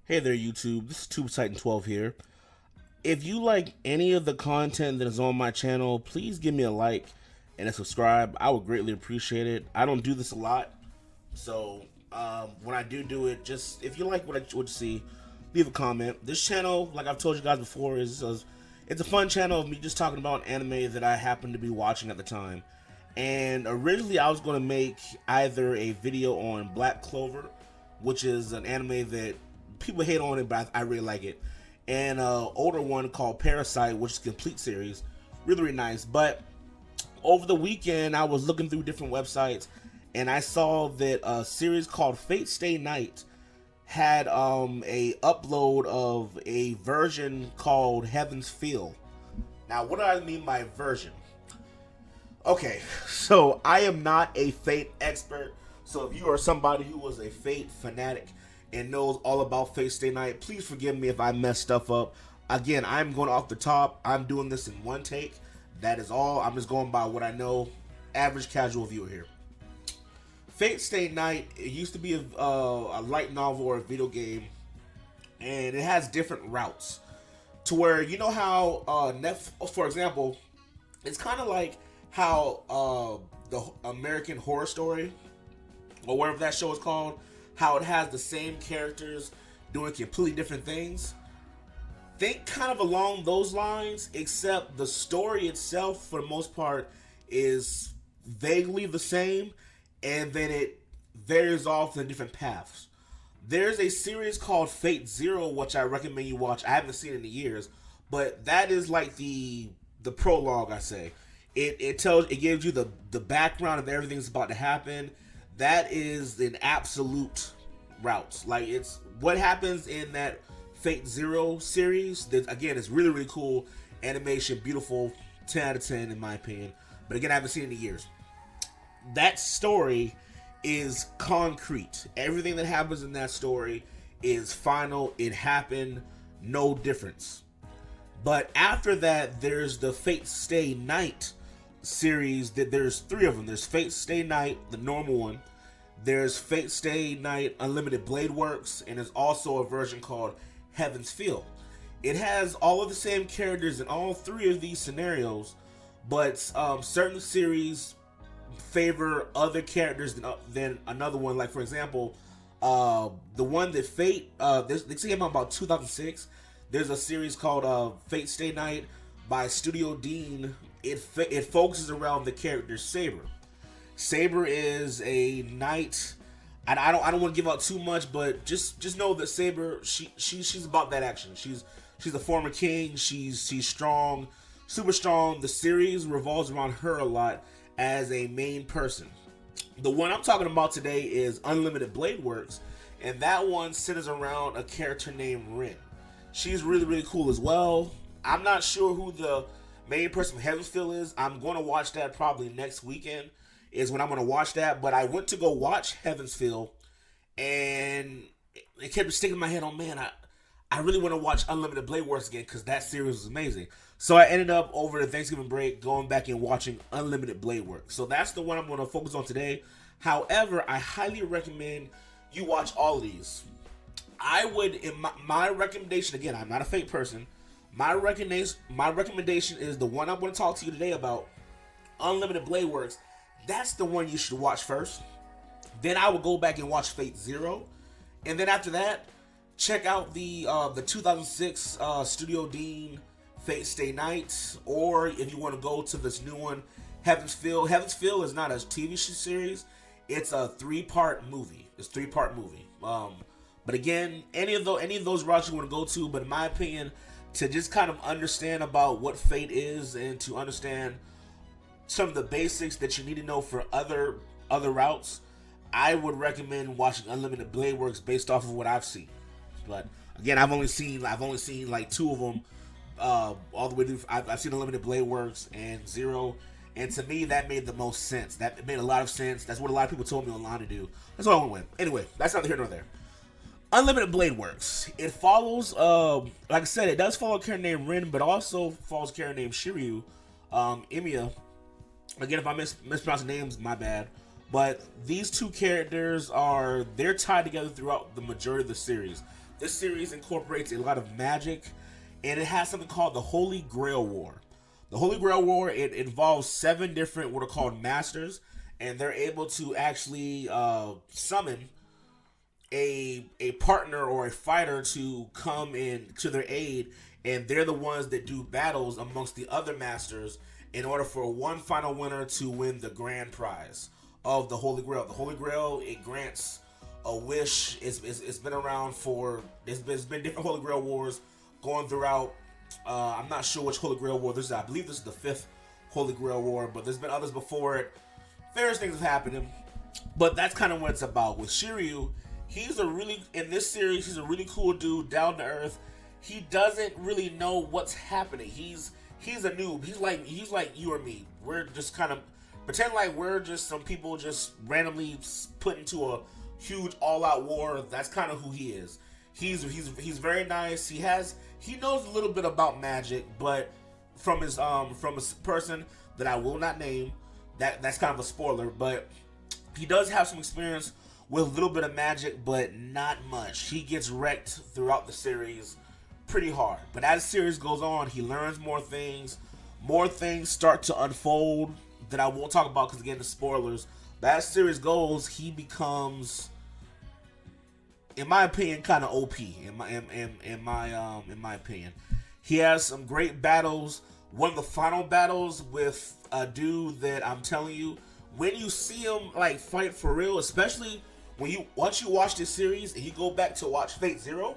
Hey there, YouTube. This is TubeTitan12 here. If you like any of the content that is on my channel, please give me a like and a subscribe. I would greatly appreciate it. I don't do this a lot, so when I do it, just if you like what you see, leave a comment. This channel, like I've told you guys before, it's a fun channel of me just talking about anime that I happen to be watching at the time. And originally, I was going to make either a video on Black Clover, which is an anime that people hate on it, but I really like it, and an older one called Parasite, which is a complete series, really nice. But over the weekend, I was looking through different websites, and I saw that a series called FateStay Night had a upload of a version called Heaven's Feel. Now, what do I mean by version? Okay, so I am not a Fate expert, so if you are somebody who was a Fate fanatic and knows all about FateStay Night, please forgive me if I mess stuff up. Again, I'm going off the top. I'm doing this in one take. That is all. I'm just going by what I know. Average casual viewer here. FateStay Night, it used to be a light novel or a video game, and it has different routes. To where, you know how, for example, it's kind of like how the American Horror Story, or whatever that show is called, how it has the same characters doing completely different things. Think kind of along those lines, except the story itself, for the most part, is vaguely the same, and then it varies off in different paths. There's a series called Fate Zero, which I recommend you watch. I haven't seen it in years, but that is like the prologue, I say. It gives you the background of everything that's about to happen. That is an absolute route. Like, it's what happens in that Fate Zero series. That, again, is really cool. Animation, beautiful, 10 out of 10 in my opinion. But again, I haven't seen it in years. That story is concrete. Everything that happens in that story is final. It happened. No difference. But after that, there's the FateStay Night series. That there's three of them. There's FateStay Night, the normal one. There's FateStay Night Unlimited Blade Works, and there's also a version called Heaven's Feel. It has all of the same characters in all three of these scenarios, but certain series favor other characters than another one. Like, for example, the one that Fate, this came out about 2006. There's a series called FateStay Night by Studio Dean. It focuses around the character Saber. Saber is a knight. I don't want to give out too much, but just know that Saber, she's about that action. She's a former king. She's strong, super strong. The series revolves around her a lot as a main person. The one I'm talking about today is Unlimited Blade Works, and that one centers around a character named Rin. She's really cool as well. I'm not sure who the main person from Heaven's Feel is. I'm going to watch that probably next weekend is when I'm going to watch that. But I went to go watch Heaven's Feel, and it kept sticking in my head, oh man, I really want to watch Unlimited Blade Works again because that series was amazing. So I ended up over the Thanksgiving break going back and watching Unlimited Blade Works. So that's the one I'm going to focus on today. However, I highly recommend you watch all of these. I would, in my recommendation, again, I'm not a Fate person. My recommendation is the one I'm going to talk to you today about, Unlimited Blade Works. That's the one you should watch first. Then I will go back and watch Fate Zero, and then after that, check out the 2006 Studio Dean FateStay Night, or if you want to go to this new one, Heaven's Feel. Heaven's Feel is not a TV series; it's a three-part movie. But again, any of those routes you want to go to, but in my opinion, to just kind of understand about what Fate is and to understand some of the basics that you need to know for other routes, I would recommend watching Unlimited Blade Works based off of what I've seen. But again, I've only seen like two of them all the way through. I've seen Unlimited Blade Works and Zero, and to me that made the most sense. That made a lot of sense. That's what a lot of people told me online to do. That's what I went with. Anyway, that's neither here nor there. Unlimited Blade Works. It follows, like I said, it does follow a character named Rin, but also follows a character named Shiryu, Emiya. Again, if I mispronounce the names, my bad. But these two characters they're tied together throughout the majority of the series. This series incorporates a lot of magic, and it has something called the Holy Grail War. The Holy Grail War, it involves 7 different what are called masters, and they're able to actually summon a partner or a fighter to come in to their aid, and they're the ones that do battles amongst the other masters in order for one final winner to win the grand prize of the Holy Grail. The Holy Grail, it grants a wish. It's been around for, there's been different Holy Grail wars going throughout. I'm not sure which Holy Grail war this is. I believe this is the 5th Holy Grail war, but there's been others before it. Various things have happened, but that's kind of what it's about. With Shiryu, in this series, he's a really cool dude, down to earth. He doesn't really know what's happening. He's a noob. He's like you or me. We're just kind of pretend like we're just some people just randomly put into a huge all-out war. That's kind of who he is. He's very nice. He knows a little bit about magic, but from a person that I will not name, that's kind of a spoiler, but he does have some experience with a little bit of magic, but not much. He gets wrecked throughout the series pretty hard. But as the series goes on, he learns more things. More things start to unfold that I won't talk about because, again, the spoilers. But as the series goes, he becomes, in my opinion, kind of OP. In my opinion, he has some great battles. One of the final battles with a dude that I'm telling you, when you see him like fight for real, especially once you watch this series and you go back to watch Fate Zero,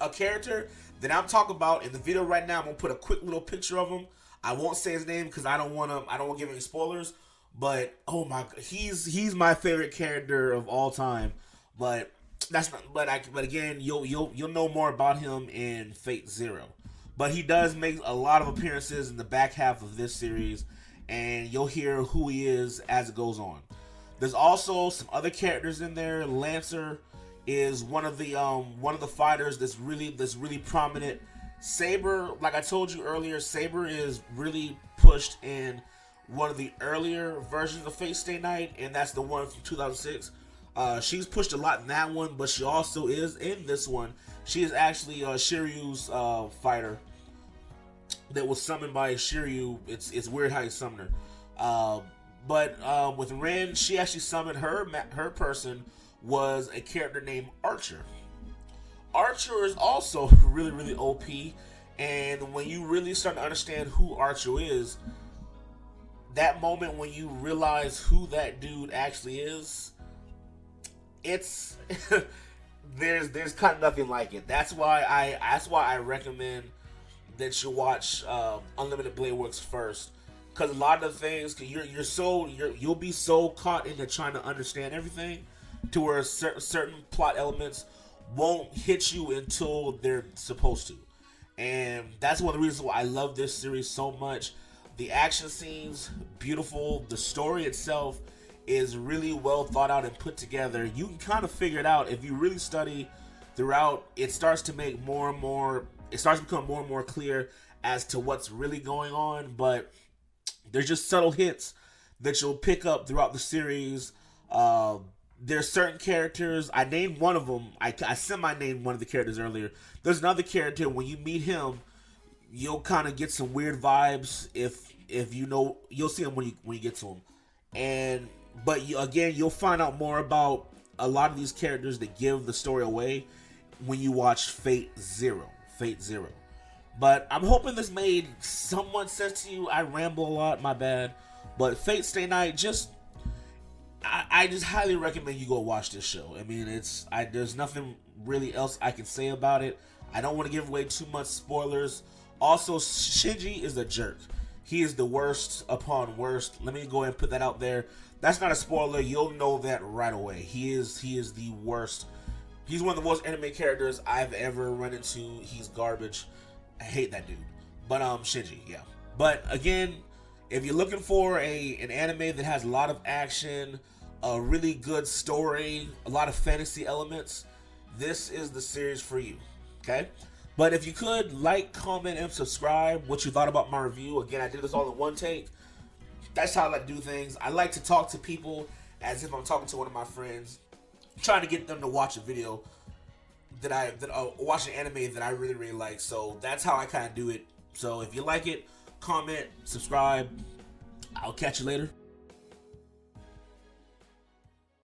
a character that I'm talking about in the video right now, I'm gonna put a quick little picture of him. I won't say his name because I don't want to give any spoilers. But oh my, he's my favorite character of all time. But that's not. But again, you'll know more about him in Fate Zero. But he does make a lot of appearances in the back half of this series, and you'll hear who he is as it goes on. There's also some other characters in there. Lancer is one of the fighters that's really prominent. Saber, like I told you earlier, Saber is really pushed in one of the earlier versions of FateStay Night, and that's the one from 2006. She's pushed a lot in that one, but she also is in this one. She is actually Shiryu's fighter that was summoned by Shiryu. It's weird how he summoned her. But with Ren, she actually summoned her person was a character named Archer. Archer is also really OP, and when you really start to understand who Archer is, that moment when you realize who that dude actually is, it's there's kind of nothing like it. That's why I recommend that you watch Unlimited Blade Works first, because a lot of the things you'll be so caught into trying to understand everything to where certain plot elements won't hit you until they're supposed to. And that's one of the reasons why I love this series so much. The action scenes, beautiful. The story itself is really well thought out and put together. You can kind of figure it out if you really study throughout. It starts to become more and more clear as to what's really going on. But there's just subtle hints that you'll pick up throughout the series. There's certain characters. I named one of them. I semi-named one of the characters earlier. There's another character. When you meet him, you'll kind of get some weird vibes. If you know, you'll see him when you get to him. But you'll find out more about a lot of these characters that give the story away when you watch Fate Zero. But I'm hoping this made somewhat sense to you. I ramble a lot. My bad. But FateStay Night, I just highly recommend you go watch this show. I mean, there's nothing really else I can say about it. I don't want to give away too much spoilers. Also, Shinji is a jerk. He is the worst upon worst. Let me go ahead and put that out there. That's not a spoiler. You'll know that right away. He is the worst. He's one of the most anime characters I've ever run into. He's garbage. I hate that dude. But Shinji, yeah. But again, if you're looking for an anime that has a lot of action, a really good story, a lot of fantasy elements, this is the series for you. Okay? But if you could like, comment, and subscribe what you thought about my review. Again, I did this all in one take. That's how I like to do things. I like to talk to people as if I'm talking to one of my friends, trying to get them to watch a video watch an anime that I really, really like. So that's how I kind of do it. So if you like it, comment, subscribe. I'll catch you later.